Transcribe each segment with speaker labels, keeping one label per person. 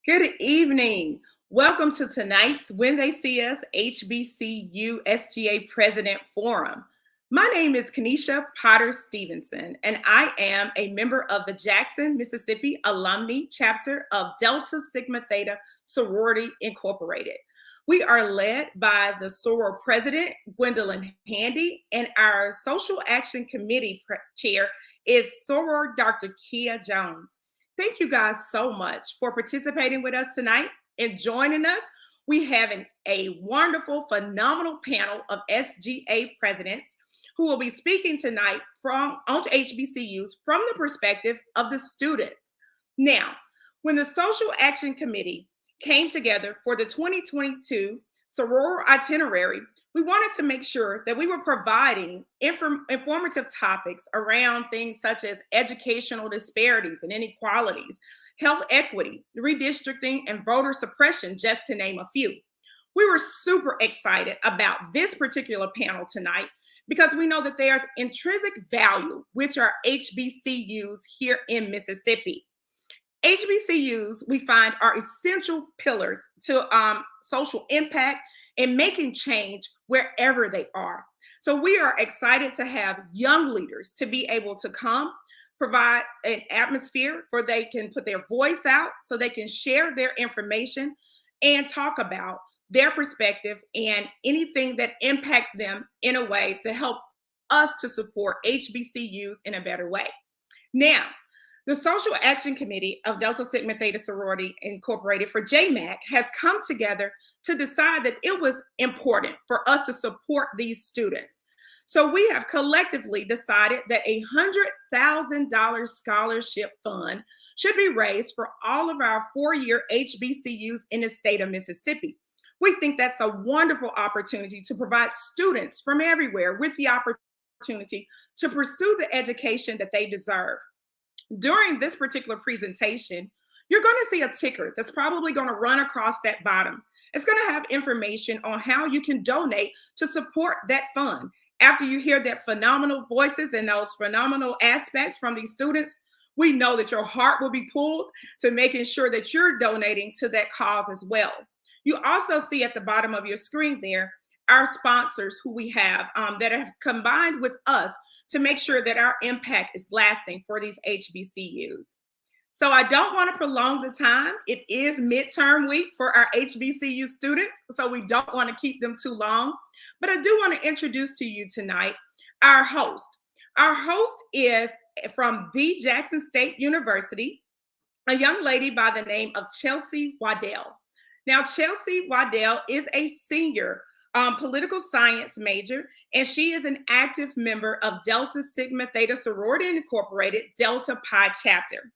Speaker 1: Good evening. Welcome to tonight's When They See Us HBCU SGA President Forum. My name is Kenesha Potter Stevenson, and I am a member of the Jackson, Mississippi Alumni Chapter of Delta Sigma Theta Sorority Incorporated. We are led by the soror president, Gwendolyn Handy, and our Social Action Committee chair is soror Dr. Kia Jones. Thank you guys so much for participating with us tonight and joining us. We have a wonderful, phenomenal panel of SGA presidents who will be speaking tonight onto HBCUs from the perspective of the students. Now, when the Social Action Committee came together for the 2022 soror itinerary, we wanted to make sure that we were providing informative topics around things such as educational disparities and inequalities, health equity, redistricting, and voter suppression, just to name a few. We were super excited about this particular panel tonight because we know that there's intrinsic value, which are HBCUs here in Mississippi. HBCUs, we find, are essential pillars to social impact and making change wherever they are. So we are excited to have young leaders to be able to come, provide an atmosphere where they can put their voice out so they can share their information and talk about their perspective and anything that impacts them in a way to help us to support HBCUs in a better way. Now, the Social Action Committee of Delta Sigma Theta Sorority Incorporated for JMAC has come together to decide that it was important for us to support these students. So we have collectively decided that a $100,000 scholarship fund should be raised for all of our four-year HBCUs in the state of Mississippi. We think that's a wonderful opportunity to provide students from everywhere with the opportunity to pursue the education that they deserve. During this particular presentation, you're going to see a ticker that's probably going to run across that bottom. It's going to have information on how you can donate to support that fund. After you hear that phenomenal voices and those phenomenal aspects from these students, we know that your heart will be pulled to making sure that you're donating to that cause as well. You also see at the bottom of your screen there our sponsors who we have that have combined with us to make sure that our impact is lasting for these HBCUs. So I don't want to prolong the time. It is midterm week for our HBCU students, so we don't want to keep them too long. But I do want to introduce to you tonight our host. Our host is from the Jackson State University, a young lady by the name of Chelsea Waddell. Now, Chelsea Waddell is a senior political science major, and she is an active member of Delta Sigma Theta Sorority Incorporated Delta Pi Chapter.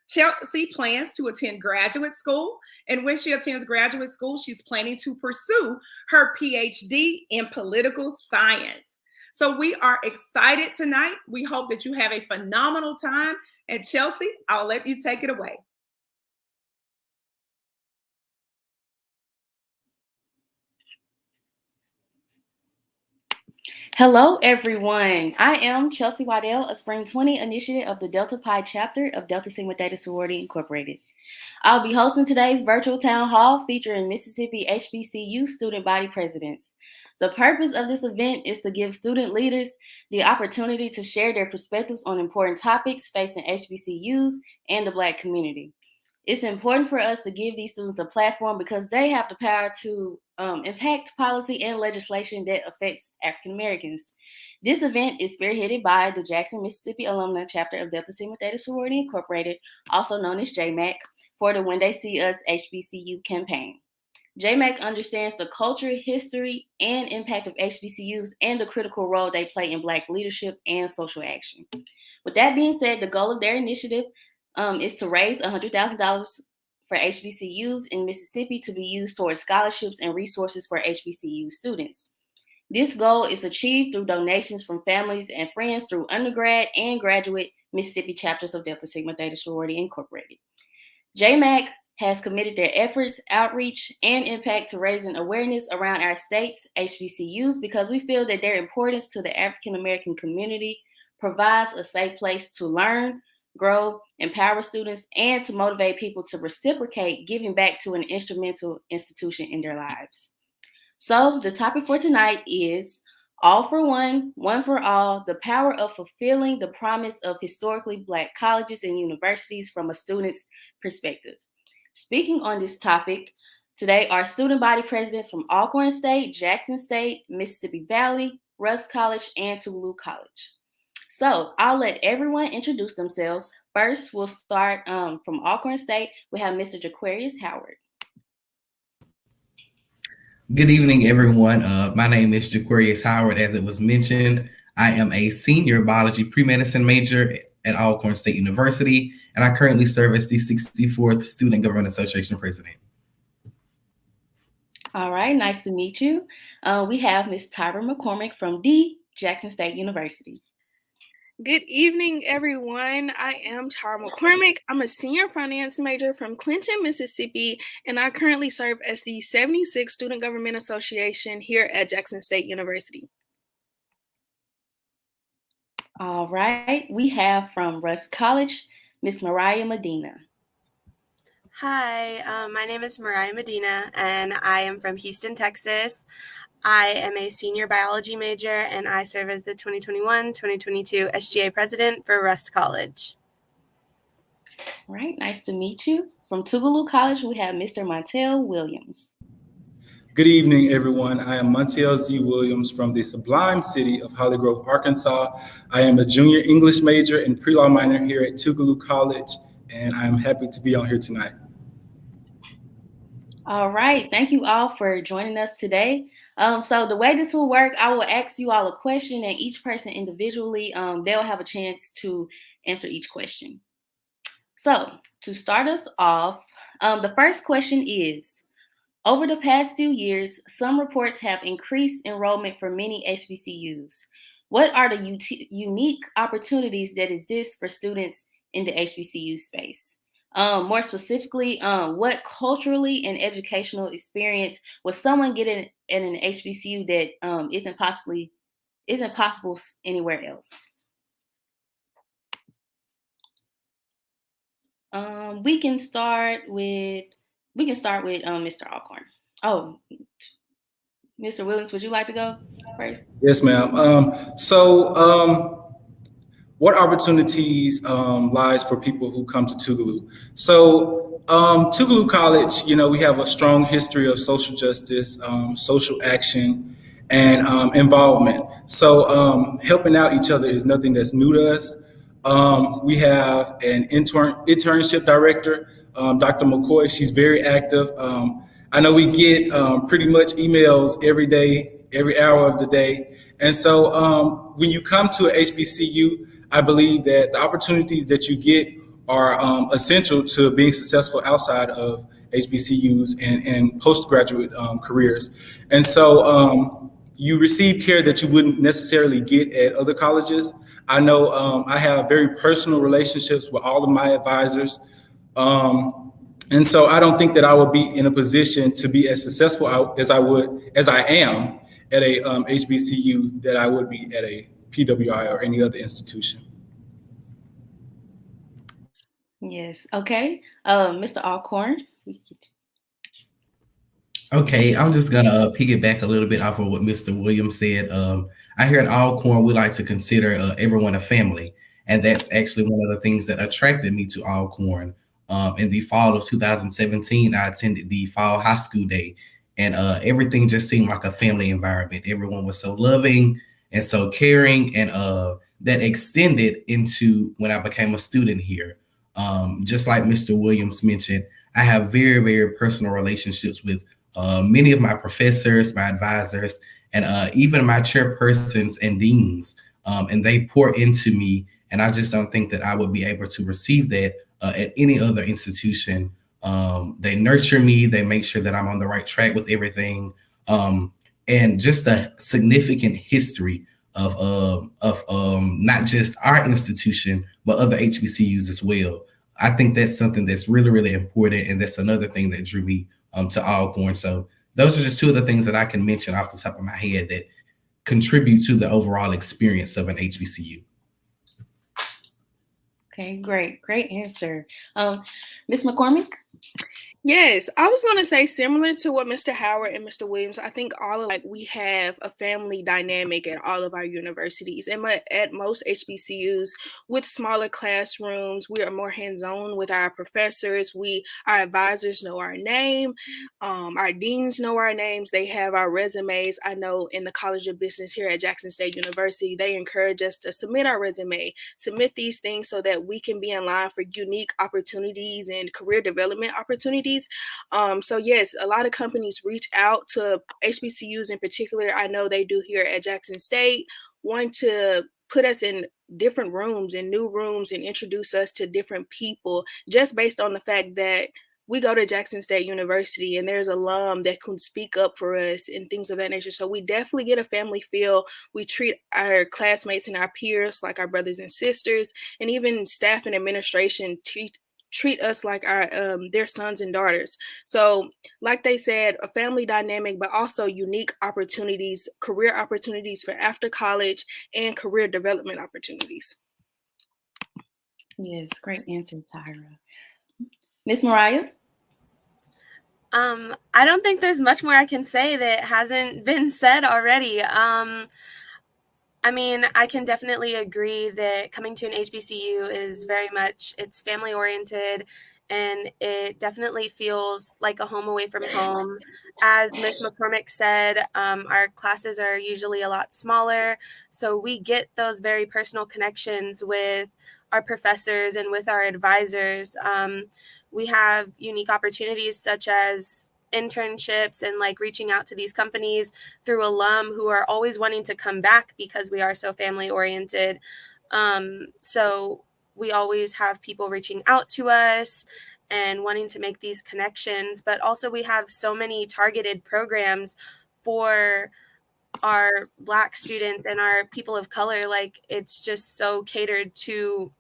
Speaker 1: Chelsea plans to attend graduate school, and when she attends graduate school, she's planning to pursue her PhD in political science. So we are excited tonight. We hope that you have a phenomenal time. And Chelsea, I'll let you take it away.
Speaker 2: Hello, everyone. I am Chelsea Waddell, a Spring 20 initiate of the Delta Pi chapter of Delta Sigma Theta Sorority Incorporated. I'll be hosting today's virtual town hall featuring Mississippi HBCU student body presidents. The purpose of this event is to give student leaders the opportunity to share their perspectives on important topics facing HBCUs and the Black community. It's important for us to give these students a platform because they have the power to impact policy and legislation that affects African Americans. This event is spearheaded by the Jackson, Mississippi Alumni Chapter of Delta Sigma Theta Sorority Incorporated, also known as JMAC, for the When They See Us HBCU campaign. JMAC understands the culture, history, and impact of HBCUs and the critical role they play in Black leadership and social action. With that being said, the goal of their initiative is to raise $100,000 for HBCUs in Mississippi to be used towards scholarships and resources for HBCU students. This goal is achieved through donations from families and friends through undergrad and graduate Mississippi chapters of Delta Sigma Theta Sorority Incorporated. JMAC has committed their efforts, outreach, and impact to raising awareness around our state's HBCUs because we feel that their importance to the African American community provides a safe place to learn, grow, empower students, and to motivate people to reciprocate giving back to an instrumental institution in their lives. So, the topic for tonight is All for One, One for All, the power of fulfilling the promise of historically Black colleges and universities from a student's perspective. Speaking on this topic, today are student body presidents from Alcorn State, Jackson State, Mississippi Valley, Rusk College, and Tougaloo College. So I'll let everyone introduce themselves. First, we'll start from Alcorn State. We have Mr. Jaquarius Howard.
Speaker 3: Good evening, everyone. My name is Jaquarius Howard. As it was mentioned, I am a senior biology pre-medicine major at Alcorn State University, and I currently serve as the 64th Student Government Association president.
Speaker 2: All right, nice to meet you. We have Ms. Tyra McCormick from D. Jackson State University.
Speaker 4: Good evening, everyone. I am Tara McCormick. I'm a senior finance major from Clinton, Mississippi, and I currently serve as the 76th Student Government Association here at Jackson State University.
Speaker 2: All right, we have from Rusk College, Ms. Mariah Medina.
Speaker 5: Hi, my name is Mariah Medina, and I am from Houston, Texas. I am a senior biology major, and I serve as the 2021-2022 SGA president for Rusk College.
Speaker 2: All right, nice to meet you. From Tougaloo College, we have Mr. Montiel Williams.
Speaker 6: Good evening, everyone. I am Montiel Z Williams from the sublime city of Holly Grove, Arkansas. I am a junior English major and pre-law minor here at Tougaloo College, and I'm happy to be on here tonight.
Speaker 2: All right, thank you all for joining us today. So the way this will work, I will ask you all a question, and each person individually, they'll have a chance to answer each question. So to start us off, the first question is, over the past few years, some reports have increased enrollment for many HBCUs. What are the unique opportunities that exist for students in the HBCU space? More specifically, what culturally and educational experience would someone get in an HBCU that isn't possible anywhere else? We can start with Mr. Alcorn. Oh, Mr. Williams, would you like to go first?
Speaker 6: Yes, ma'am. What opportunities lies for people who come to Tougaloo? So Tougaloo College, we have a strong history of social justice, social action, and involvement. So helping out each other is nothing that's new to us. We have an internship director, Dr. McCoy. She's very active. I know we get pretty much emails every day, every hour of the day. And so when you come to a HBCU, I believe that the opportunities that you get are essential to being successful outside of HBCUs and postgraduate careers. And so you receive care that you wouldn't necessarily get at other colleges. I know I have very personal relationships with all of my advisors. And so I don't think that I would be in a position to be as successful as I am at a HBCU that I would be at a PWI or any other institution.
Speaker 2: Yes. Okay. Mr. Alcorn.
Speaker 3: Okay, I'm just gonna piggyback a little bit off of what Mr. Williams said. I hear at Alcorn we like to consider everyone a family, and that's actually one of the things that attracted me to Alcorn. In the fall of 2017, I attended the fall high school day, and everything just seemed like a family environment. Everyone was so loving and so caring, and that extended into when I became a student here. Just like Mr. Williams mentioned, I have very, very personal relationships with many of my professors, my advisors, and even my chairpersons and deans, and they pour into me, and I just don't think that I would be able to receive that at any other institution. They nurture me, they make sure that I'm on the right track with everything, and just a significant history of not just our institution, but other HBCUs as well. I think that's something that's really, really important, and that's another thing that drew me to Alcorn. So those are just two of the things that I can mention off the top of my head that contribute to the overall experience of an HBCU.
Speaker 2: Okay, great answer. Ms. McCormick?
Speaker 4: Yes, I was going to say similar to what Mr. Howard and Mr. Williams. I think all of we have a family dynamic at all of our universities, and at most HBCUs with smaller classrooms, we are more hands-on with our professors. Our advisors know our name, our deans know our names. They have our resumes. I know in the College of Business here at Jackson State University, they encourage us to submit our resume, submit these things so that we can be in line for unique opportunities and career development opportunities. So yes, a lot of companies reach out to HBCUs in particular. I know they do here at Jackson State, want to put us in different rooms and new rooms and introduce us to different people just based on the fact that we go to Jackson State University and there's alum that can speak up for us and things of that nature. So we definitely get a family feel. We treat our classmates and our peers like our brothers and sisters, and even staff and administration treat us like their sons and daughters. So like they said, a family dynamic, but also unique opportunities, career opportunities for after college and career development opportunities.
Speaker 2: Yes, great answer, Tyra. Miss Mariah?
Speaker 5: I don't think there's much more I can say that hasn't been said already. I mean, I can definitely agree that coming to an HBCU is very much, it's family oriented, and it definitely feels like a home away from home. As Ms. McCormick said, our classes are usually a lot smaller, so we get those very personal connections with our professors and with our advisors. We have unique opportunities such as internships and like reaching out to these companies through alum who are always wanting to come back because we are so family oriented. So we always have people reaching out to us and wanting to make these connections, but also we have so many targeted programs for our Black students and our people of color. Like, it's just so catered to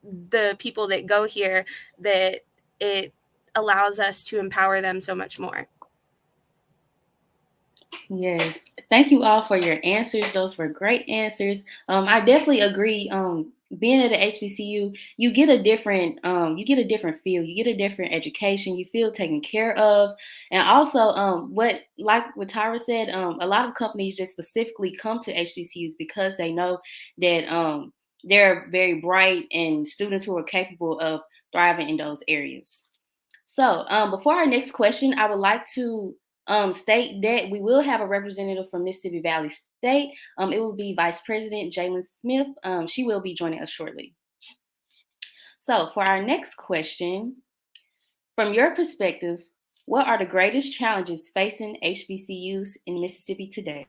Speaker 5: the people that go here that it allows us to empower them so much more.
Speaker 2: Yes, thank you all for your answers. Those were great answers. I definitely agree. Being at the HBCU, you get a different feel. You get a different education. You feel taken care of, and also, what Tyra said, a lot of companies just specifically come to HBCUs because they know that they're very bright and students who are capable of thriving in those areas. So, before our next question, I would like to state that we will have a representative from Mississippi Valley State. It will be Vice President Jalen Smith. She will be joining us shortly. So, for our next question, from your perspective, what are the greatest challenges facing HBCUs in Mississippi today?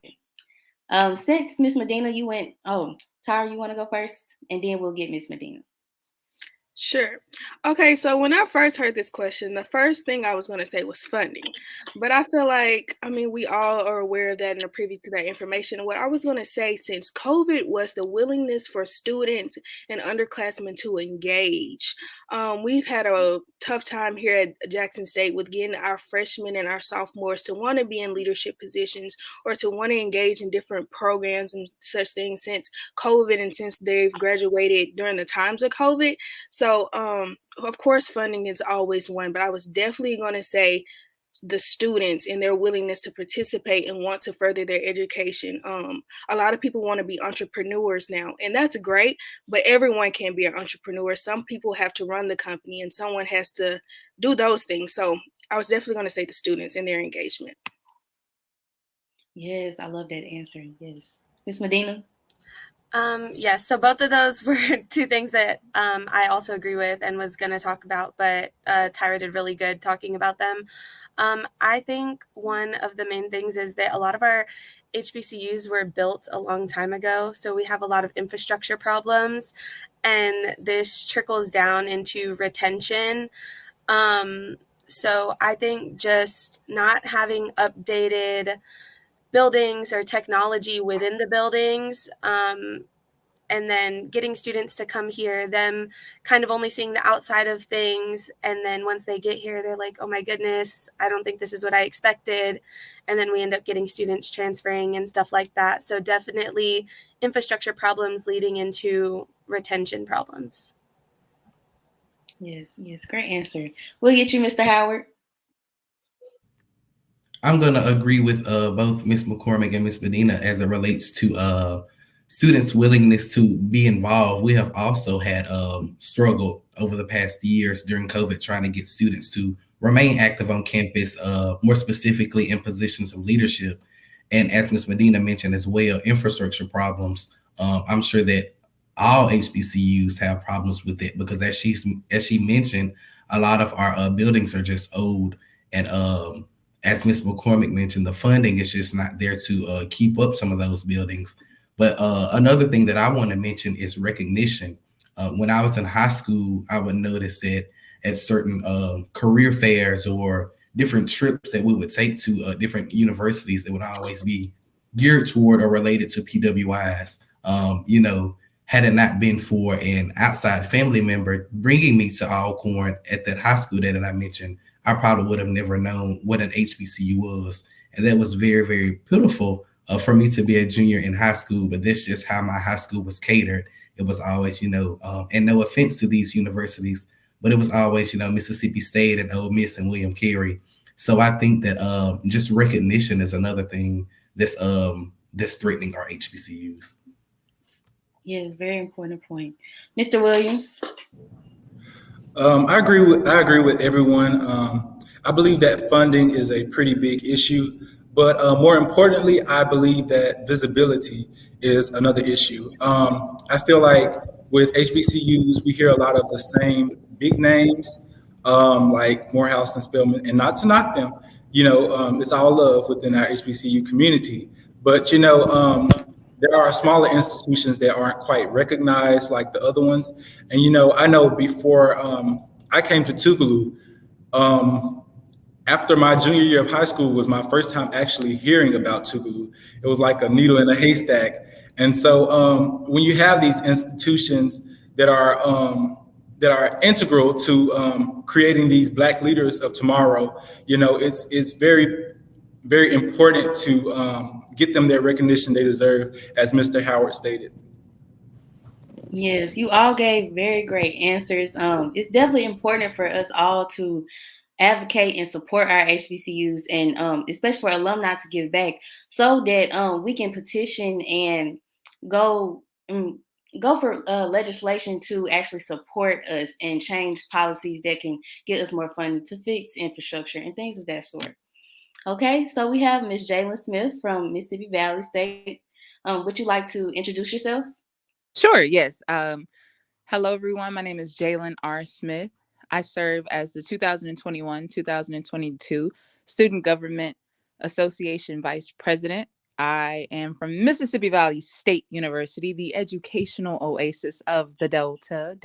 Speaker 2: Since Ms. Medina, Tyra, you want to go first? And then we'll get Ms. Medina.
Speaker 4: Sure. Okay, so when I first heard this question, the first thing I was going to say was funding. But I feel like, we all are aware of that and are privy to that information. What I was going to say, since COVID, was the willingness for students and underclassmen to engage. We've had a tough time here at Jackson State with getting our freshmen and our sophomores to want to be in leadership positions or to want to engage in different programs and such things since COVID and since they've graduated during the times of COVID. So, of course, funding is always one, but I was definitely going to say the students and their willingness to participate and want to further their education. A lot of people want to be entrepreneurs now, and that's great, but everyone can't be an entrepreneur. Some people have to run the company and someone has to do those things. So I was definitely going to say the students and their engagement.
Speaker 2: Yes, I love that answer. Yes. Ms. Medina?
Speaker 5: Yes, so both of those were two things that I also agree with and was going to talk about, but Tyra did really good talking about them. I think one of the main things is that a lot of our HBCUs were built a long time ago, so we have a lot of infrastructure problems, and this trickles down into retention. So I think just not having updated buildings or technology within the buildings, and then getting students to come here, them kind of only seeing the outside of things, and then once they get here, they're like, oh my goodness, I don't think this is what I expected, and then we end up getting students transferring and stuff like that. So definitely infrastructure problems leading into retention problems.
Speaker 2: Yes, great answer. We'll get you, Mr. Howard.
Speaker 3: I'm going to agree with both Ms. McCormick and Ms. Medina as it relates to students' willingness to be involved. We have also had struggled over the past years during COVID trying to get students to remain active on campus, more specifically in positions of leadership. And as Ms. Medina mentioned as well, infrastructure problems. I'm sure that all HBCUs have problems with it because as she mentioned, a lot of our buildings are just old and as Ms. McCormick mentioned, the funding is just not there to keep up some of those buildings. But another thing that I want to mention is recognition. When I was in high school, I would notice that at certain career fairs or different trips that we would take to different universities, that would always be geared toward or related to PWIs. Had it not been for an outside family member bringing me to Alcorn at that high school that I mentioned, I probably would have never known what an HBCU was. And that was very, very pitiful for me to be a junior in high school, but that's just how my high school was catered. It was always, and no offense to these universities, but it was always, Mississippi State and Ole Miss and William Carey. So I think that just recognition is another thing that's threatening our HBCUs.
Speaker 2: Yes, very important point. Mr. Williams.
Speaker 6: I agree with everyone. I believe that funding is a pretty big issue, but more importantly, I believe that visibility is another issue. I feel like with HBCUs, we hear a lot of the same big names, like Morehouse and Spelman, and not to knock them, it's all love within our HBCU community. But, there are smaller institutions that aren't quite recognized like the other ones. And, I know before I came to Tougaloo, after my junior year of high school was my first time actually hearing about Tougaloo. It was like a needle in a haystack. And so when you have these institutions that are integral to creating these Black leaders of tomorrow, it's very, very important to get them their recognition they deserve, as Mr. Howard stated.
Speaker 2: Yes, you all gave very great answers. It's definitely important for us all to advocate and support our HBCUs and especially for alumni to give back so that we can petition and go for legislation to actually support us and change policies that can get us more funding to fix infrastructure and things of that sort. Okay, so we have Ms. Jalen Smith from Mississippi Valley State. Would you like to introduce yourself?
Speaker 7: Sure, yes. Hello, everyone. My name is Jalen R. Smith. I serve as the 2021-2022 Student Government Association Vice President. I am from Mississippi Valley State University, the educational oasis of the Delta.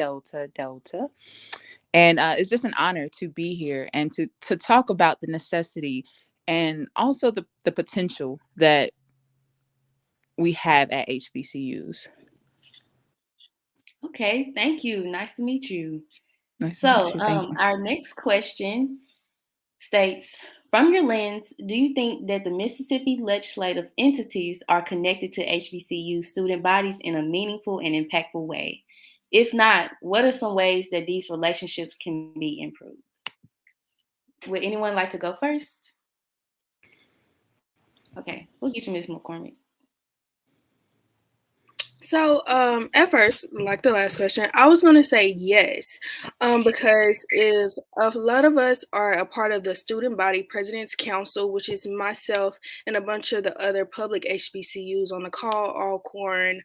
Speaker 7: And it's just an honor to be here and to talk about the necessity and also the potential that we have at HBCUs.
Speaker 2: Okay, thank you. Nice to meet you.
Speaker 7: Nice to meet you. Thank you.
Speaker 2: Our next question states, from your lens, do you think that the Mississippi legislative entities are connected to HBCU student bodies in a meaningful and impactful way? If not, what are some ways that these relationships can be improved? Would anyone like to go first? Okay, we'll get you, Ms. McCormick.
Speaker 4: So at first, like the last question, I was going to say yes, because if a lot of us are a part of the Student Body President's Council, which is myself and a bunch of the other public HBCUs on the call, Alcorn,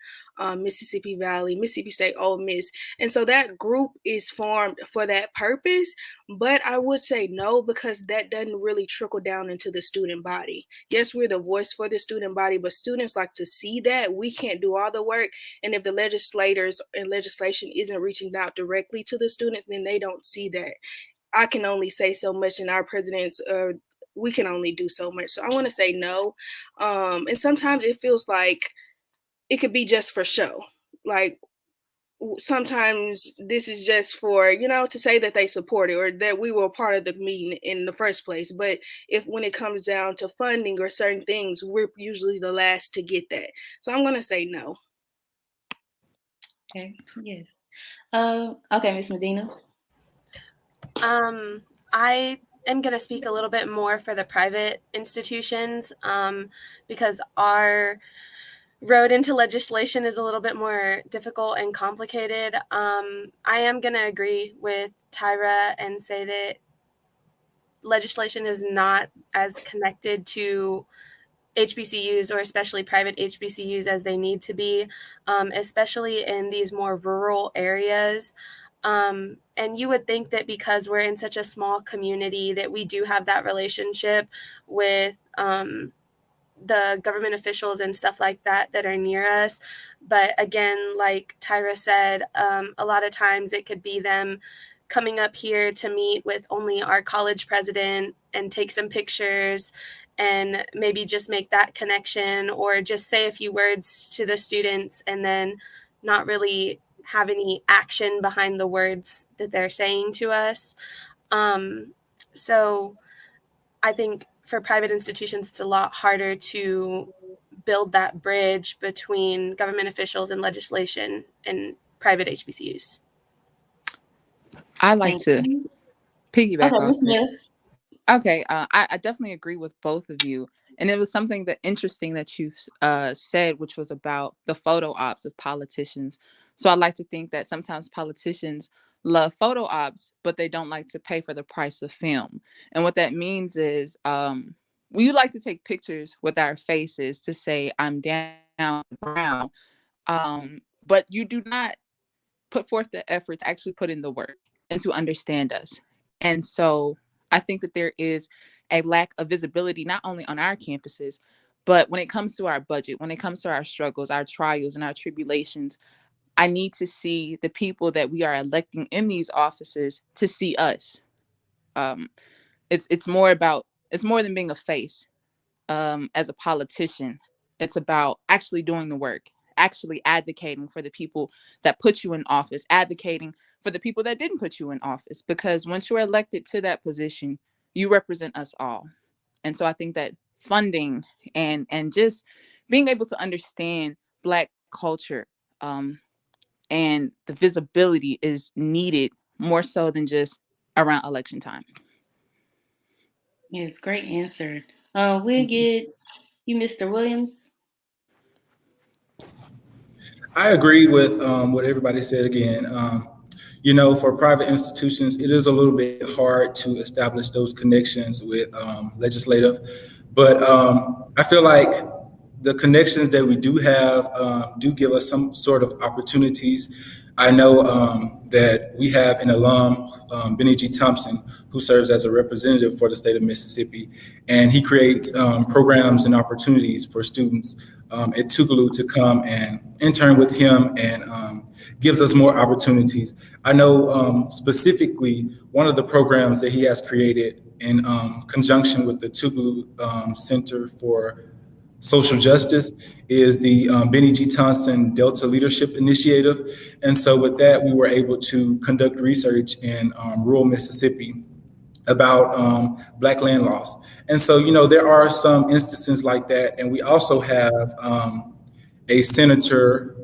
Speaker 4: Mississippi Valley, Mississippi State, Ole Miss. And so that group is formed for that purpose. But I would say no, because that doesn't really trickle down into the student body. Yes, we're the voice for the student body, but students like to see that. We can't do all the work. And if the legislators and legislation isn't reaching out directly to the students, then they don't see that. I can only say so much, and our presidents we can only do so much. So I want to say no. And sometimes it feels like it could be just for show. Like sometimes this is just for, to say that they support it or that we were part of the meeting in the first place. But when it comes down to funding or certain things, we're usually the last to get that. So I'm going to say no.
Speaker 2: Okay, yes. Okay, Ms. Medina.
Speaker 5: I am going to speak a little bit more for the private institutions because our road into legislation is a little bit more difficult and complicated. I am going to agree with Tyra and say that legislation is not as connected to HBCUs or especially private HBCUs as they need to be, especially in these more rural areas. And you would think that because we're in such a small community that we do have that relationship with the government officials and stuff like that that are near us. But again, like Tyra said, a lot of times it could be them coming up here to meet with only our college president and take some pictures and maybe just make that connection or just say a few words to the students and then not really have any action behind the words that they're saying to us. So I think for private institutions, it's a lot harder to build that bridge between government officials and legislation and private HBCUs.
Speaker 7: I like to piggyback
Speaker 2: Okay,
Speaker 7: off
Speaker 2: Ms.
Speaker 7: that.
Speaker 2: Smith.
Speaker 7: Okay, I definitely agree with both of you. And it was something that interesting that you said, which was about the photo ops of politicians. So I like to think that sometimes politicians love photo ops, but they don't like to pay for the price of film. And what that means is we like to take pictures with our faces to say, I'm down, brown. But you do not put forth the effort to actually put in the work and to understand us. And so I think that there is a lack of visibility, not only on our campuses, but when it comes to our budget, when it comes to our struggles, our trials, and our tribulations, I need to see the people that we are electing in these offices to see us. It's more than being a face. As a politician, it's about actually doing the work, actually advocating for the people that put you in office, advocating for the people that didn't put you in office, because once you're elected to that position, you represent us all. And so I think that funding and just being able to understand Black culture and the visibility is needed more so than just around election time.
Speaker 2: Yes, great answer. We'll get you, Mr. Williams.
Speaker 6: I agree with what everybody said again. For private institutions, it is a little bit hard to establish those connections with legislative, but I feel like the connections that we do have do give us some sort of opportunities. I know that we have an alum, Benny G. Thompson, who serves as a representative for the state of Mississippi, and he creates programs and opportunities for students at Tougaloo to come and intern with him and gives us more opportunities. I know specifically one of the programs that he has created in conjunction with the Tougaloo Center for Social Justice is the Benny G. Thompson Delta Leadership Initiative. And so with that, we were able to conduct research in rural Mississippi about Black land loss. And so, there are some instances like that. And we also have a senator,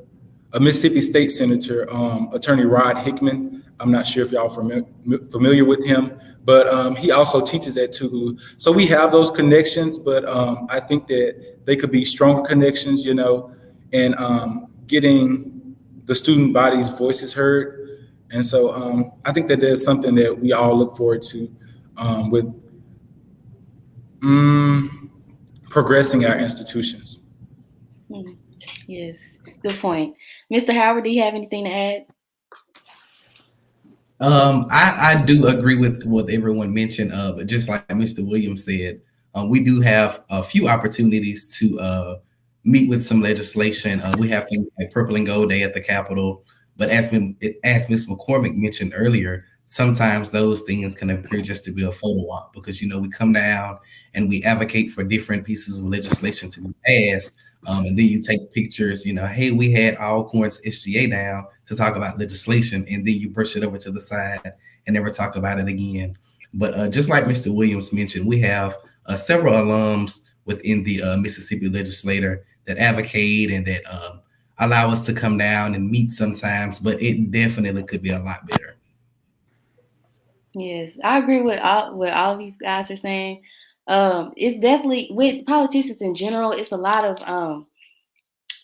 Speaker 6: a Mississippi State Senator, Attorney Rod Hickman. I'm not sure if y'all are familiar with him, but he also teaches at Tougaloo. So we have those connections, but I think that they could be stronger connections, and getting the student body's voices heard. And so I think that there's something that we all look forward to with progressing our institutions.
Speaker 2: Yes, good point. Mr. Howard, do you have anything to add?
Speaker 3: I do agree with what everyone mentioned, but just like Mr. Williams said, we do have a few opportunities to meet with some legislation. We have things like Purple and Gold Day at the Capitol, but as Ms. McCormick mentioned earlier, sometimes those things can appear just to be a photo op because, we come down and we advocate for different pieces of legislation to be passed. And then you take pictures, hey, we had Alcorn's SGA down to talk about legislation, and then you brush it over to the side and never talk about it again. But just like Mr. Williams mentioned, we have several alums within the Mississippi legislature that advocate and that allow us to come down and meet sometimes, but it definitely could be a lot better.
Speaker 2: Yes, I agree with all of you guys are saying. It's definitely with politicians in general. It's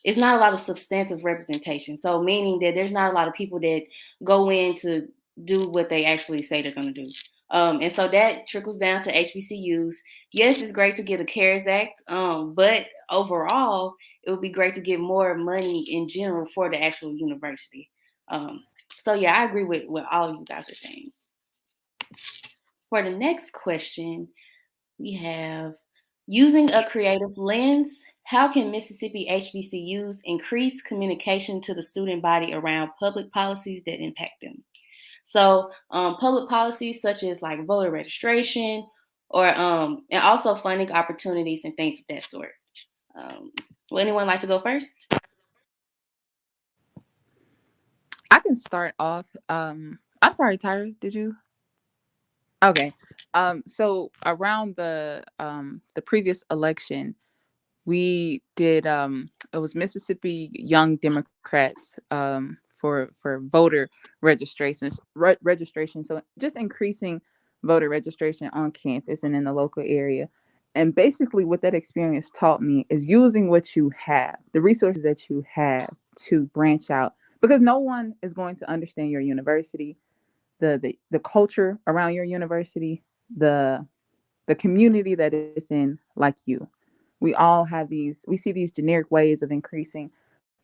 Speaker 2: it's not a lot of substantive representation. So meaning that there's not a lot of people that go in to do what they actually say they're going to do. And so that trickles down to HBCUs. Yes, it's great to get a CARES Act, but overall, it would be great to get more money in general for the actual university. So yeah, I agree with what all of you guys are saying. For the next question, we have using a creative lens, how can Mississippi HBCUs increase communication to the student body around public policies that impact them? So public policies such as like voter registration or and also funding opportunities and things of that sort. Would anyone like to go first?
Speaker 7: I can start off. I'm sorry, Tyra, did you? Okay. So around the previous election, we did it was Mississippi Young Democrats for voter registration. So just increasing voter registration on campus and in the local area. And basically what that experience taught me is using what you have, the resources that you have to branch out, because no one is going to understand your university, the culture around your university, the community that it's in like you. We all have we see these generic ways of increasing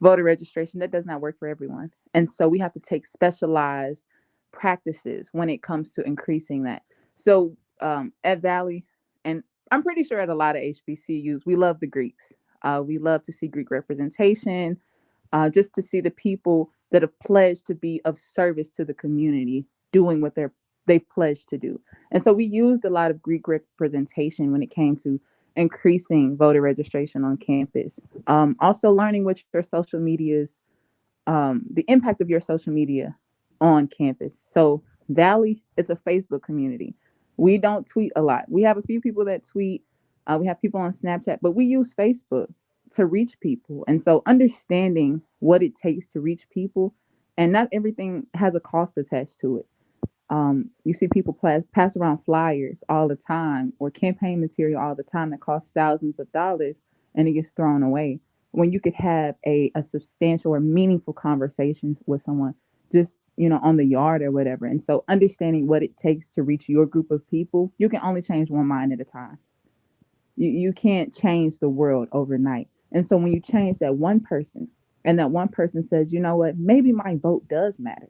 Speaker 7: voter registration that does not work for everyone. And so we have to take specialized practices when it comes to increasing that. So at Valley, and I'm pretty sure at a lot of HBCUs, we love the Greeks. We love to see Greek representation, just to see the people that have pledged to be of service to the community doing what they've pledged to do. And so we used a lot of Greek representation when it came to increasing voter registration on campus. Also learning what your social medias, the impact of your social media on campus. So Valley, it's a Facebook community. We don't tweet a lot. We have a few people that tweet. We have people on Snapchat, but we use Facebook to reach people. And so understanding what it takes to reach people, and not everything has a cost attached to it. You see people pass around flyers all the time or campaign material all the time that costs thousands of dollars and it gets thrown away when you could have a substantial or meaningful conversations with someone just, on the yard or whatever. And so understanding what it takes to reach your group of people, you can only change one mind at a time. You can't change the world overnight. And so when you change that one person and that one person says, you know what, maybe my vote does matter.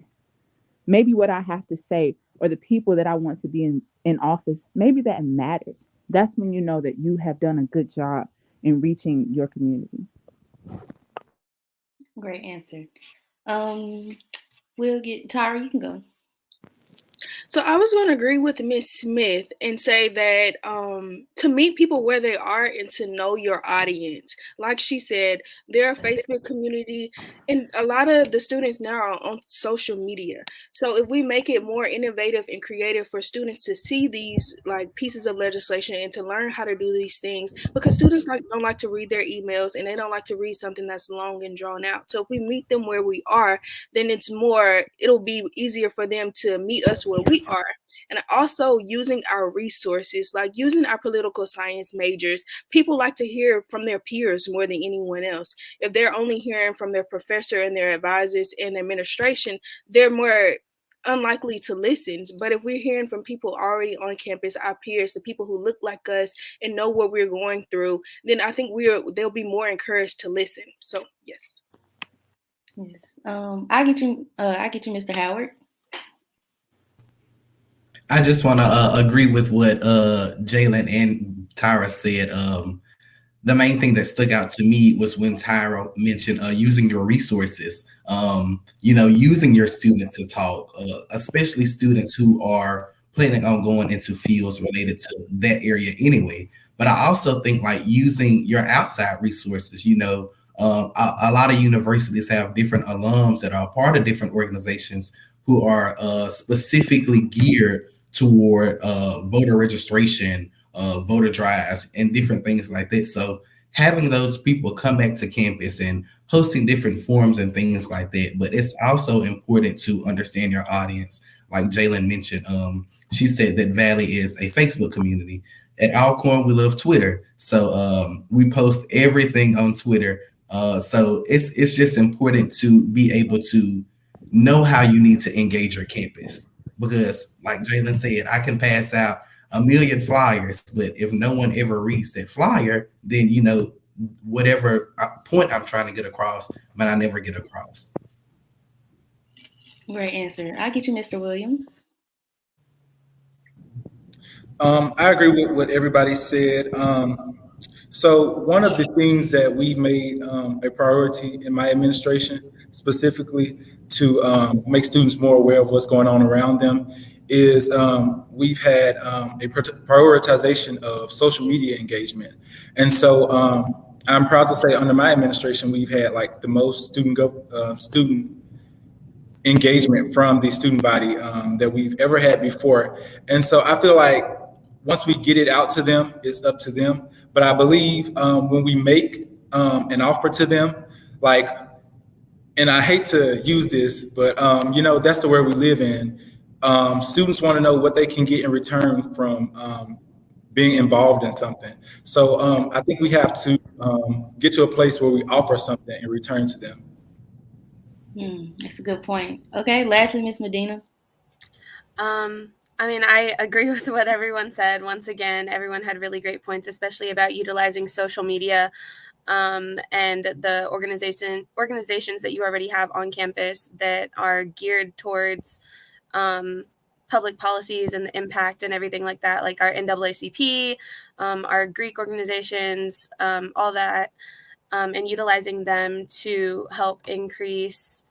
Speaker 7: Maybe what I have to say or the people that I want to be in office, maybe that matters. That's when you know that you have done a good job in reaching your community.
Speaker 2: Great answer. We'll get Tyra, you can go.
Speaker 4: So I was going to agree with Miss Smith and say that to meet people where they are and to know your audience. Like she said, they're a Facebook community, and a lot of the students now are on social media. So if we make it more innovative and creative for students to see these like pieces of legislation and to learn how to do these things, because students don't like to read their emails and they don't like to read something that's long and drawn out. So if we meet them where we are, then it'll be easier for them to meet us where we are. And also using our resources, like using our political science majors. People like to hear from their peers more than anyone else. If they're only hearing from their professor and their advisors and administration, they're more unlikely to listen. But if we're hearing from people already on campus, our peers, the people who look like us and know what we're going through, then I think they'll be more encouraged to listen. So yes.
Speaker 2: Yes. I get you, Mr. Howard.
Speaker 3: I just want to agree with what Jalen and Tyra said. The main thing that stuck out to me was when Tyra mentioned using your resources, using your students to talk, especially students who are planning on going into fields related to that area anyway. But I also think like using your outside resources, a lot of universities have different alums that are part of different organizations who are specifically geared toward voter registration, voter drives, and different things like that. So having those people come back to campus and hosting different forums and things like that. But it's also important to understand your audience. like Jalen mentioned, she said that Valley is a Facebook community. At Alcorn, we love Twitter, so we post everything on Twitter. So it's just important to be able to know how you need to engage your campus, because, like Jalen said, I can pass out a million flyers, but if no one ever reads that flyer, then whatever point I'm trying to get across, man, I never get across.
Speaker 2: Great answer. I'll get you, Mr. Williams.
Speaker 6: I agree with what everybody said. So one of the things that we've made a priority in my administration, specifically to make students more aware of what's going on around them, is we've had a prioritization of social media engagement. And so I'm proud to say under my administration, we've had like the most student engagement from the student body that we've ever had before. And so I feel like once we get it out to them, it's up to them. But I believe when we make an offer to them, like, and I hate to use this, but that's the world we live in. Students want to know what they can get in return from being involved in something. So I think we have to get to a place where we offer something in return to them.
Speaker 2: That's a good point. Okay, lastly, Ms. Medina.
Speaker 5: I mean, I agree with what everyone said. Once again, everyone had really great points, especially about utilizing social media and the organizations that you already have on campus that are geared towards public policies and the impact and everything like that, like our NAACP, our Greek organizations, all that, and utilizing them to help increase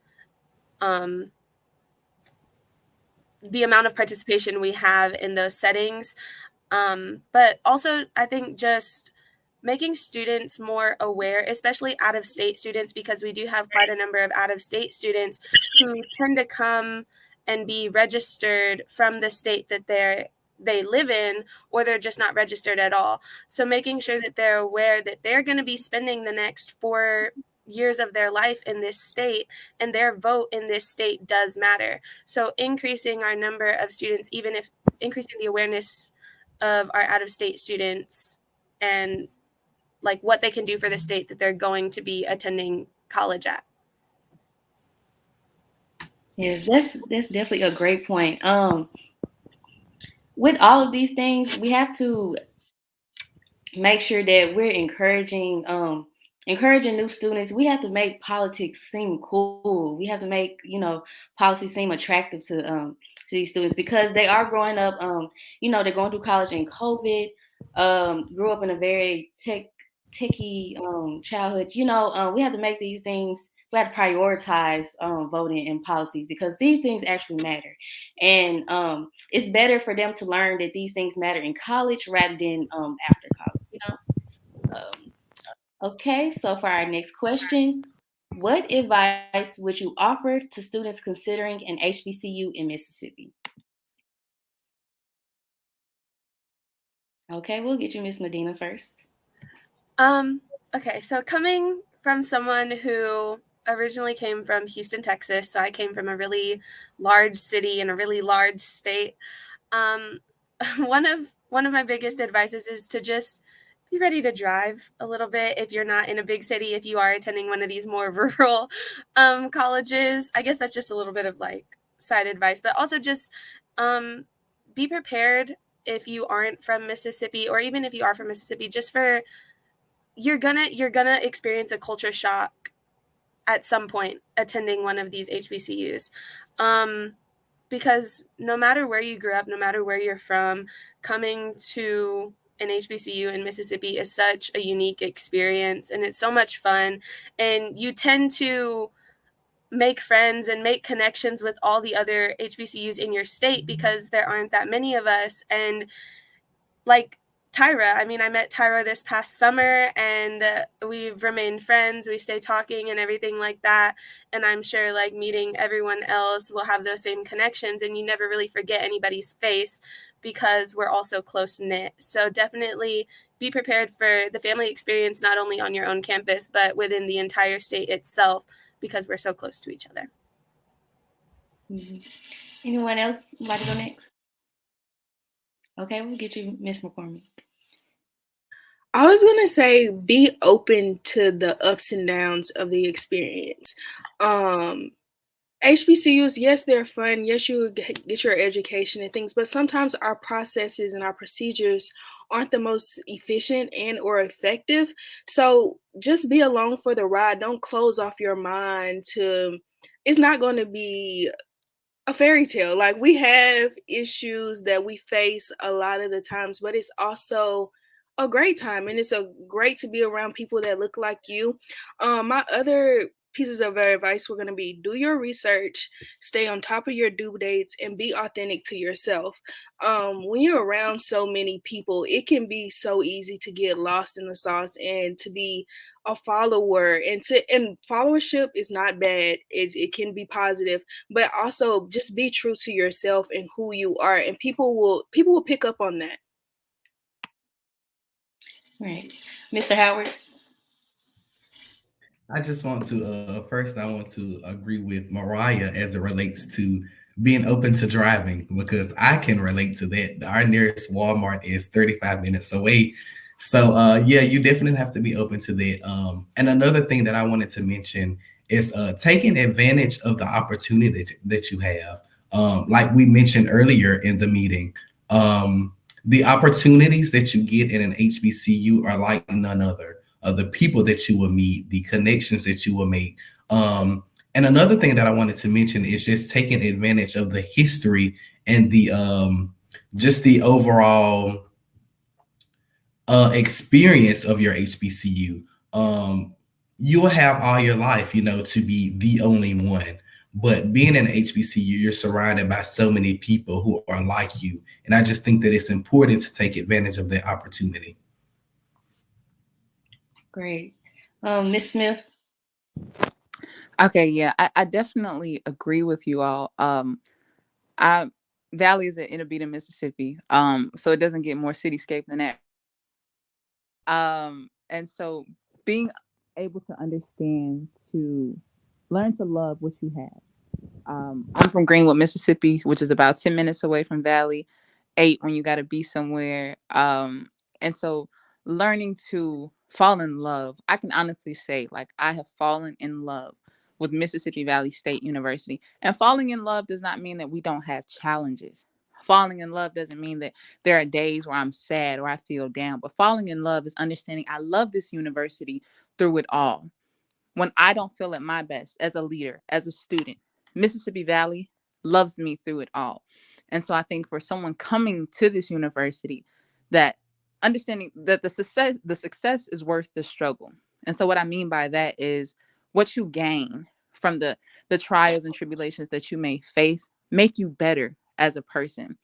Speaker 5: the amount of participation we have in those settings. But also, I think just making students more aware, especially out-of-state students, because we do have quite a number of out-of-state students who tend to come and be registered from the state that they live in, or they're just not registered at all. So making sure that they're aware that they're going to be spending the next 4 years of their life in this state, and their vote in this state does matter. So increasing our number of students, even if increasing the awareness of our out-of-state students and like what they can do for the state that they're going to be attending college at.
Speaker 2: Yes, that's definitely a great point. With all of these things, we have to make sure that we're encouraging new students. We have to make politics seem cool. We have to make, policies seem attractive to these students, because they are growing up, they're going through college in COVID, grew up in a very techie childhood. We have to make these things, we have to prioritize voting and policies, because these things actually matter. And it's better for them to learn that these things matter in college rather than after college, Okay, so for our next question, what advice would you offer to students considering an HBCU in Mississippi? Okay, we'll get you, Ms. Medina, first.
Speaker 5: Okay, so coming from someone who originally came from Houston, Texas, so I came from a really large city and a really large state. One of my biggest advices is to just be ready to drive a little bit if you're not in a big city, if you are attending one of these more rural colleges. I guess that's just a little bit of like side advice, but also just be prepared if you aren't from Mississippi, or even if you are from Mississippi, just for you're gonna experience a culture shock at some point attending one of these HBCUs. Because no matter where you grew up, no matter where you're from, coming to an HBCU in Mississippi is such a unique experience, and it's so much fun. And you tend to make friends and make connections with all the other HBCUs in your state, because there aren't that many of us. And like Tyra, I mean, I met Tyra this past summer, and we've remained friends. We stay talking and everything like that. And I'm sure like meeting everyone else will have those same connections, and you never really forget anybody's face, because we're all so close-knit. So definitely be prepared for the family experience, not only on your own campus, but within the entire state itself, because we're so close to each other.
Speaker 2: Mm-hmm. Anyone else would like to go next? Okay, we'll get you, Miss McCormick.
Speaker 4: I was going to say be open to the ups and downs of the experience. HBCUs, yes, they're fun. Yes, you get your education and things, but sometimes our processes and our procedures aren't the most efficient and or effective. So just be along for the ride. Don't close off your mind to, it's not going to be a fairy tale. Like, we have issues that we face a lot of the times, but it's also a great time, and it's a great to be around people that look like you. My other pieces of advice were going to be: do your research, stay on top of your due dates, and be authentic to yourself. When you're around so many people, it can be so easy to get lost in the sauce and to be a follower, and followership is not bad. It can be positive, but also just be true to yourself and who you are, and people will pick up on that.
Speaker 2: Right. Mr. Howard?
Speaker 3: I just want to first I want to agree with Mariah as it relates to being open to driving, because I can relate to that. Our nearest Walmart is 35 minutes away. So yeah, you definitely have to be open to that. And another thing that I wanted to mention is taking advantage of the opportunity that you have. Like we mentioned earlier in the meeting, the opportunities that you get in an HBCU are like none other. The people that you will meet, the connections that you will make. And another thing that I wanted to mention is just taking advantage of the history and the just the overall experience of your HBCU. You'll have all your life, to be the only one. But being in an HBCU, you're surrounded by so many people who are like you. And I just think that it's important to take advantage of that opportunity.
Speaker 2: Great. Ms. Smith?
Speaker 7: Okay, yeah, I definitely agree with you all. Valley is in Inabita, Mississippi, so it doesn't get more cityscape than that. And so being able to understand, to learn to love what you have. I'm from Greenwood, Mississippi, which is about 10 minutes away from Valley, 8 when you got to be somewhere. And so learning to fall in love, I can honestly say, like, I have fallen in love with Mississippi Valley State University. And falling in love does not mean that we don't have challenges. Falling in love doesn't mean that there are days where I'm sad or I feel down. But falling in love is understanding I love this university through it all. When I don't feel at my best as a leader, as a student, Mississippi Valley loves me through it all. And so I think for someone coming to this university, that understanding that the success is worth the struggle. And so what I mean by that is what you gain from the trials and tribulations that you may face make you better as a person.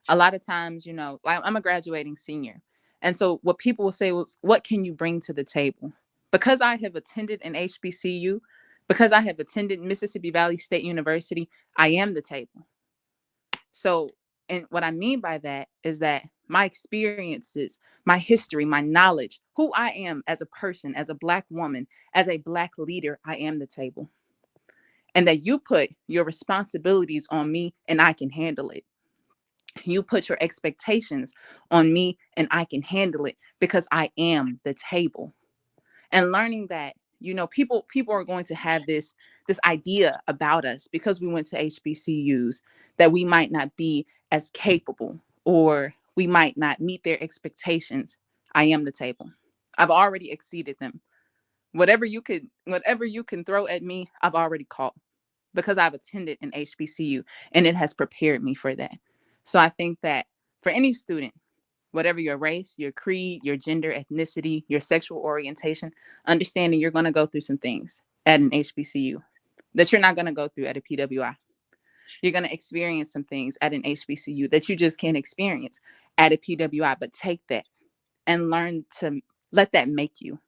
Speaker 7: A lot of times, like, I'm a graduating senior. And so what people will say was, what can you bring to the table? Because I have attended an HBCU, because I have attended Mississippi Valley State University, I am the table. So, and what I mean by that is that my experiences, my history, my knowledge, who I am as a person, as a Black woman, as a Black leader, I am the table. And that you put your responsibilities on me and I can handle it. You put your expectations on me and I can handle it because I am the table. And learning that, people are going to have this idea about us because we went to HBCUs that we might not be as capable or we might not meet their expectations. I am the table. I've already exceeded them. Whatever you can throw at me, I've already caught because I've attended an HBCU and it has prepared me for that. So I think that for any student, whatever your race, your creed, your gender, ethnicity, your sexual orientation, understanding you're going to go through some things at an HBCU that you're not going to go through at a PWI. You're going to experience some things at an HBCU that you just can't experience at a PWI, but take that and learn to let that make you.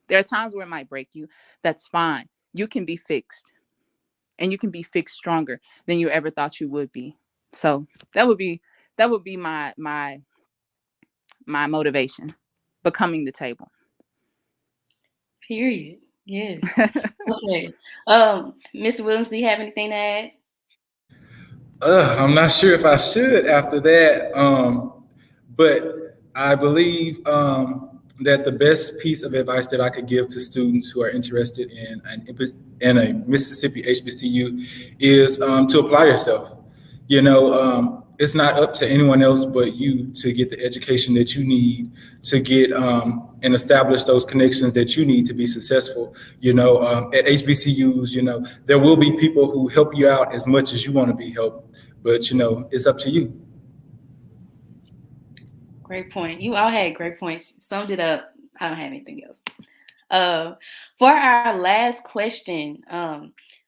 Speaker 7: There are times where it might break you. That's fine. You can be fixed, and you can be fixed stronger than you ever thought you would be. So that would be my motivation, becoming the table.
Speaker 2: Period. Yes. Okay. Mr. Williams, do you have anything to add?
Speaker 6: I'm not sure if I should after that, but I believe that the best piece of advice that I could give to students who are interested in a Mississippi HBCU is to apply yourself. It's not up to anyone else but you to get the education that you need to get and establish those connections that you need to be successful. At HBCUs, there will be people who help you out as much as you want to be helped, but it's up to you.
Speaker 2: Great point. You all had great points. Summed it up. I don't have anything else. For our last question,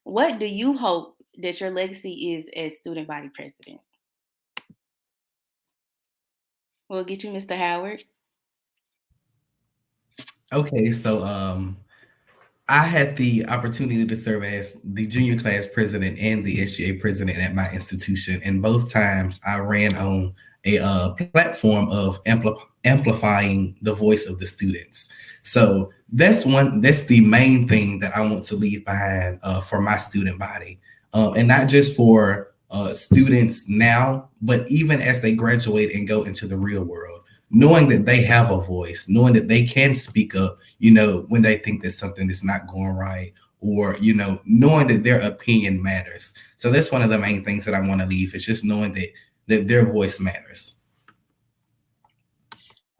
Speaker 2: what do you hope that your legacy is as student body president? We'll get you, Mr. Howard.
Speaker 3: Okay, so I had the opportunity to serve as the junior class president and the SGA president at my institution, and both times I ran on a platform of amplifying the voice of the students. So that's the main thing that I want to leave behind for my student body, and not just for students now, but even as they graduate and go into the real world, knowing that they have a voice, knowing that they can speak up, when they think that something is not going right, or, knowing that their opinion matters. So that's one of the main things that I want to leave. It's just knowing that their voice matters.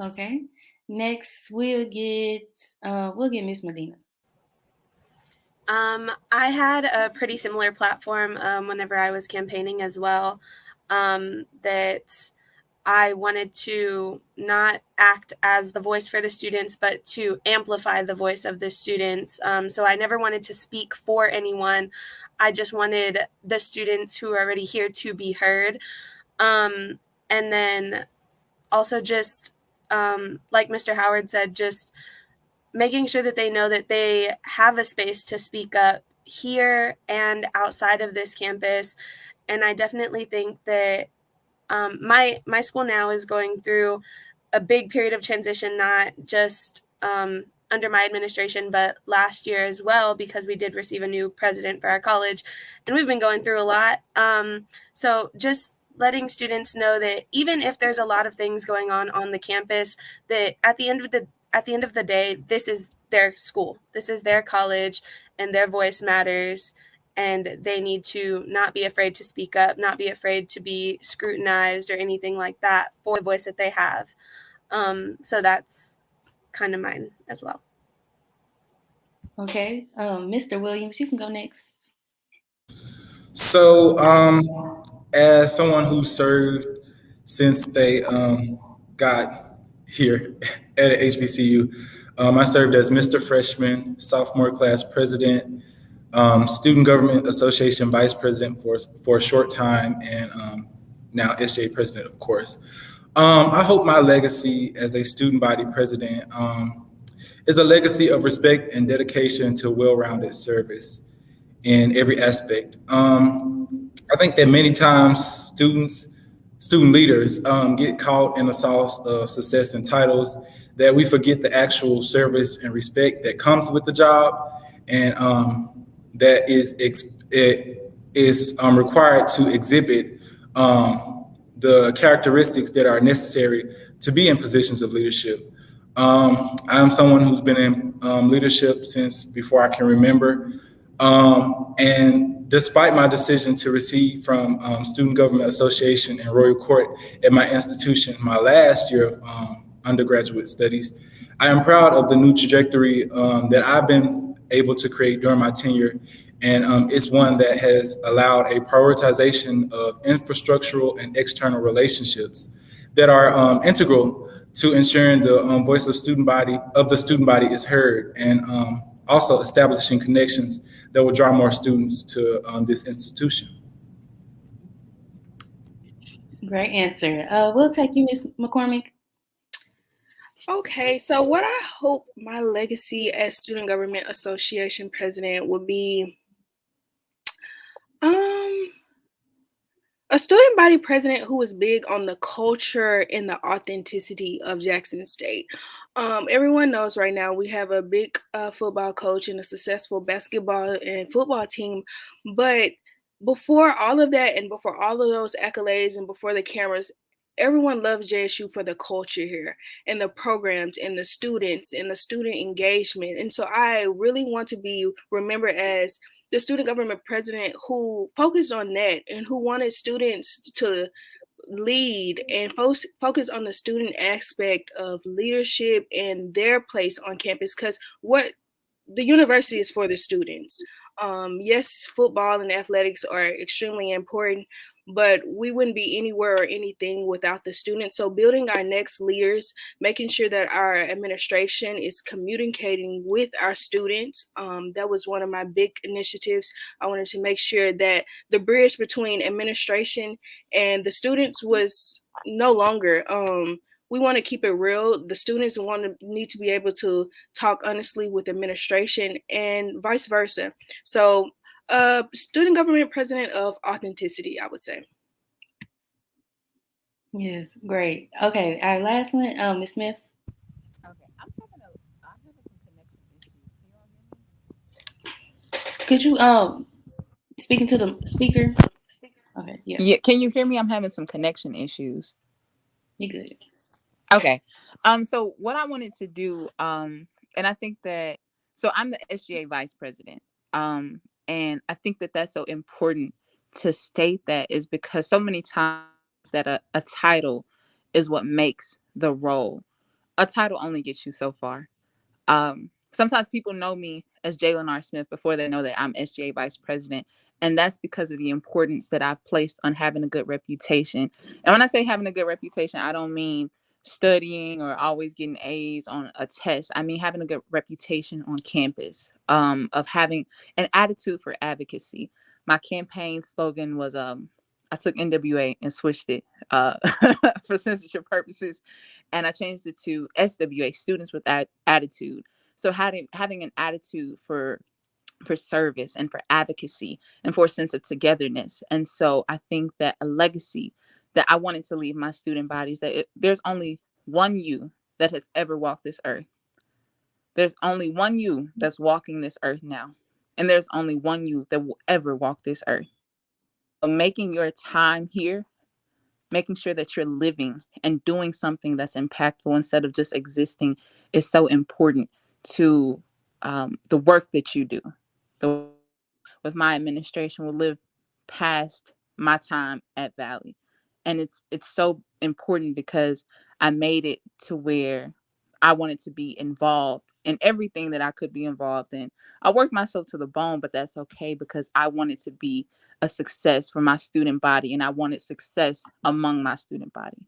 Speaker 2: Okay. Next, we'll get Miss Medina.
Speaker 5: I had a pretty similar platform whenever I was campaigning as well, that I wanted to not act as the voice for the students, but to amplify the voice of the students. So I never wanted to speak for anyone. I just wanted the students who are already here to be heard. And then also just, like Mr. Howard said, just making sure that they know that they have a space to speak up here and outside of this campus. And I definitely think that my school now is going through a big period of transition, not just under my administration, but last year as well, because we did receive a new president for our college, and we've been going through a lot. So just letting students know that even if there's a lot of things going on the campus, that at the end of the day, this is their school, this is their college, and their voice matters. And they need to not be afraid to speak up, not be afraid to be scrutinized or anything like that for the voice that they have. So that's kind of mine as well.
Speaker 2: Okay. Mr. Williams, you can go next.
Speaker 6: So as someone who served since they got here at HBCU, I served as Mr. Freshman, sophomore class president, Student Government Association Vice President for a short time, and now SGA President, of course. I hope my legacy as a student body president is a legacy of respect and dedication to well-rounded service in every aspect. I think that many times student leaders get caught in the sauce of success and titles, that we forget the actual service and respect that comes with the job, and that is required to exhibit the characteristics that are necessary to be in positions of leadership. I'm someone who's been in leadership since before I can remember. And despite my decision to receive from Student Government Association and Royal Court at my institution, my last year of undergraduate studies, I am proud of the new trajectory that I've been able to create during my tenure. And it's one that has allowed a prioritization of infrastructural and external relationships that are integral to ensuring the voice of the student body is heard, and also establishing connections that will draw more students to this institution.
Speaker 2: Great answer. We'll take you, Ms. McCormick.
Speaker 4: Okay, so what I hope my legacy as Student Government Association president would be a student body president who is big on the culture and the authenticity of Jackson State. Everyone knows right now we have a big football coach and a successful basketball and football team, but before all of that and before all of those accolades and before the cameras, everyone loves JSU for the culture here and the programs and the students and the student engagement. And so I really want to be remembered as the student government president who focused on that and who wanted students to lead and focus on the student aspect of leadership and their place on campus, because what the university is for the students. Yes, football and athletics are extremely important, but we wouldn't be anywhere or anything without the students. So building our next leaders, making sure that our administration is communicating with our students. That was one of my big initiatives. I wanted to make sure that the bridge between administration and the students was no longer. We want to keep it real. The students need to be able to talk honestly with administration and vice versa. So, student government president of authenticity, I would say.
Speaker 2: Yes, great. Okay, our last one, Ms. Smith.
Speaker 7: Okay, I'm having some connection issues.
Speaker 2: Could you speaking to the speaker? Okay, yeah.
Speaker 7: Yeah, can you hear me? I'm having some connection issues.
Speaker 2: You good?
Speaker 7: Okay. So what I wanted to do, and I think that, so I'm the SGA vice president. And I think that that's so important to state that is because so many times that a title is what makes the role. A title only gets you so far. Sometimes people know me as Jalen R. Smith before they know that I'm SGA vice president. And that's because of the importance that I've placed on having a good reputation. And when I say having a good reputation, I don't mean studying or always getting A's on a test. I mean having a good reputation on campus, of having an attitude for advocacy. My campaign slogan was I took NWA and switched it for censorship purposes, and I changed it to SWA, students with attitude. So having an attitude for service and for advocacy and for a sense of togetherness. And so I think that a legacy that I wanted to leave my student bodies, that there's only one you that has ever walked this earth. There's only one you that's walking this earth now. And there's only one you that will ever walk this earth. So making your time here, making sure that you're living and doing something that's impactful instead of just existing is so important to the work that you do. With my administration will live past my time at Valley. And it's so important because I made it to where I wanted to be involved in everything that I could be involved in. I worked myself to the bone, but that's okay because I wanted to be a success for my student body and I wanted success among my student body.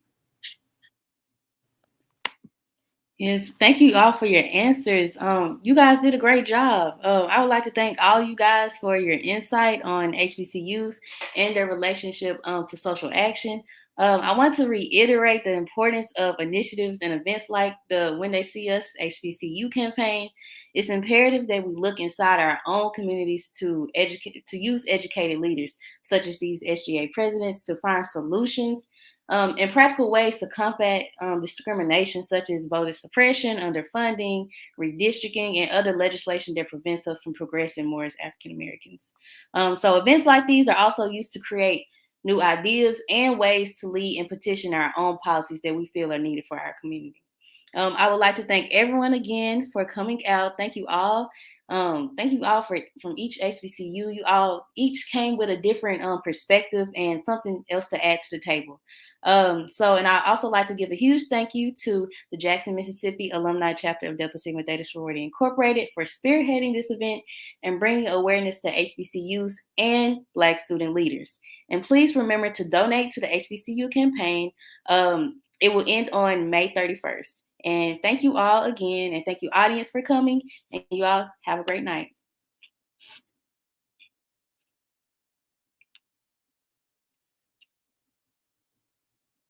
Speaker 2: Yes, thank you all for your answers. You guys did a great job. I would like to thank all you guys for your insight on HBCUs and their relationship to social action. I want to reiterate the importance of initiatives and events like the When They See Us HBCU campaign. It's imperative that we look inside our own communities to use educated leaders, such as these SGA presidents, to find solutions and practical ways to combat discrimination, such as voter suppression, underfunding, redistricting, and other legislation that prevents us from progressing more as African Americans. So events like these are also used to create new ideas and ways to lead and petition our own policies that we feel are needed for our community. I would like to thank everyone again for coming out. Thank you all. Thank you all from each HBCU. You all each came with a different perspective and something else to add to the table. And I also like to give a huge thank you to the Jackson, Mississippi Alumni Chapter of Delta Sigma Theta Sorority Incorporated for spearheading this event and bringing awareness to HBCUs and Black student leaders. And please remember to donate to the HBCU campaign. It will end on May 31st. And thank you all again. And thank you, audience, for coming. And you all have a great night.